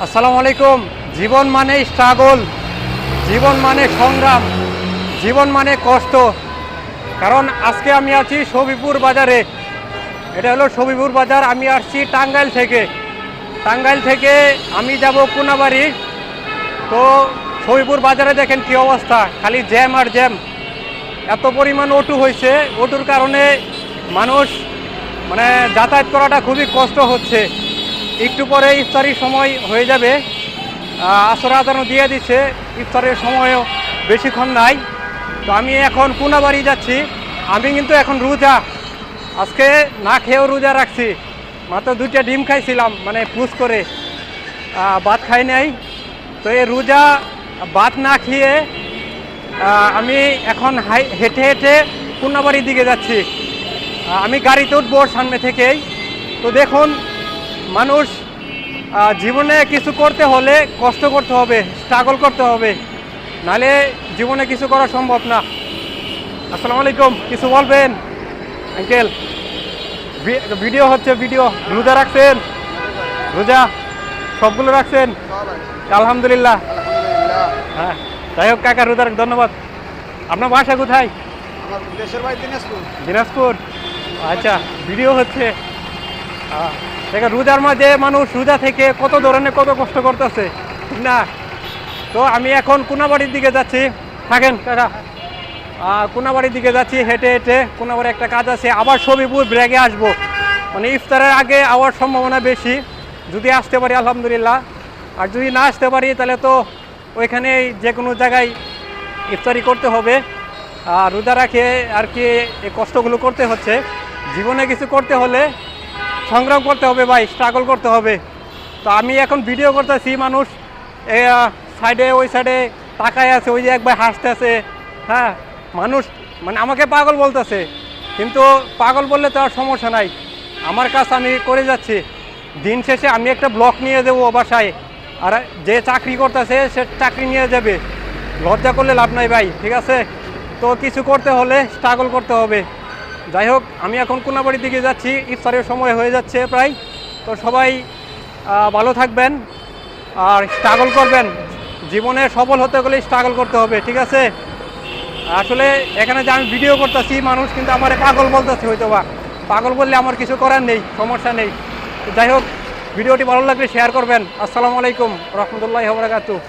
আসসালামু আলাইকুম। জীবন মানে স্ট্রাগল, জীবন মানে সংগ্রাম, জীবন মানে কষ্ট। কারণ আজকে আমি আছি সবিপুর বাজারে। এটা হলো সবিপুর বাজার। আমি আসছি টাঙ্গাইল থেকে। টাঙ্গাইল থেকে আমি যাব কোনাবাড়ি। তো সবিপুর বাজারে দেখেন কী অবস্থা, খালি জ্যাম আর জ্যাম। এত পরিমাণ অটো হয়েছে, অটোর কারণে মানুষ মানে যাতায়াত করাটা খুবই কষ্ট হচ্ছে। একটু পরে ইফতারির সময় হয়ে যাবে, আসর আজানও দিয়ে দিচ্ছে, ইফতারের সময়ও বেশিক্ষণ নাই। তো আমি এখন কোনাবাড়ি যাচ্ছি। আমি কিন্তু এখন রোজা, আজকে না খেয়েও রোজা রাখছি। মাত্র 2টা ডিম খাইছিলাম, মানে পুষ করে, ভাত খাই নাই। তো এই রোজা ভাত না খেয়ে আমি এখন হেঁটে হেঁটে কোনাবাড়ির দিকে যাচ্ছি। আমি গাড়িতে উঠবো সামনে থেকেই। তো দেখুন, মানুষ জীবনে কিছু করতে হলে কষ্ট করতে হবে, স্ট্রাগল করতে হবে, নাহলে জীবনে কিছু করা সম্ভব না। আসসালামু আলাইকুম, কিছু বলবেন আঙ্কেল? ভিডিও হচ্ছে, ভিডিও। রোজা রাখছেন? রোজা সবগুলো রাখছেন? আলহামদুলিল্লাহ। হ্যাঁ, যাই হোক কাকা, রোজা ধন্যবাদ। আপনার বাসা কোথায়? দেশের বাড়ি দিনাজপুর। দিনাজপুর, আচ্ছা। ভিডিও হচ্ছে। দেখে রোজার মাঝে মানুষ রোজা থেকে কত ধরনের কত কষ্ট করতেছে, ঠিক না? তো আমি এখন কোনাবাড়ির দিকে যাচ্ছি। থাকেন কাকা, কোনাবাড়ির দিকে যাচ্ছি হেঁটে হেঁটে। কোনাবাড়ি একটা কাজ আছে, আবার সবিপুর ব্রেকে আসবো। মানে ইফতারের আগে আওয়ার সম্ভাবনা বেশি, যদি আসতে পারি আলহামদুলিল্লাহ। আর যদি না আসতে পারি তাহলে তো ওইখানেই যে কোনো জায়গায় ইফতারি করতে হবে। আর রোজা রাখে আর কি এই কষ্টগুলো করতে হচ্ছে। জীবনে কিছু করতে হলে সংগ্রাম করতে হবে ভাই, স্ট্রাগল করতে হবে। তো আমি এখন ভিডিও করতেছি, মানুষ সাইডে ওই সাইডে তাকায় আছে, ওই যে একবার হাসতে আছে। হ্যাঁ, মানুষ মানে আমাকে পাগল বলতেছে, কিন্তু পাগল বললে তো আর সমস্যা নাই। আমার কাজ আমি করে যাচ্ছি। দিন শেষে আমি একটা ব্লক নিয়ে দেবো বাসায়, আর যে চাকরি করতেছে সে চাকরি নিয়ে যাবে। লজ্জা করলে লাভ নাই ভাই, ঠিক আছে? তো কিছু করতে হলে স্ট্রাগল করতে হবে। যাই হোক, আমি এখন কোনাবাড়ির দিকে যাচ্ছি, ইফতারের সময় হয়ে যাচ্ছে প্রায়। তো সবাই ভালো থাকবেন আর স্ট্রাগল করবেন। জীবনে সফল হতে গেলে স্ট্রাগল করতে হবে, ঠিক আছে? আসলে এখানে যে আমি ভিডিও করতেছি, মানুষ কিন্তু আমার পাগল বলতেছে, হয়তো বা পাগল বললে আমার কিছু করার নেই, সমস্যা নেই। তো যাই হোক, ভিডিওটি ভালো লাগলে শেয়ার করবেন। আসসালামু আলাইকুম রহমতুল্লাহি ওয়া বারাকাতুহু।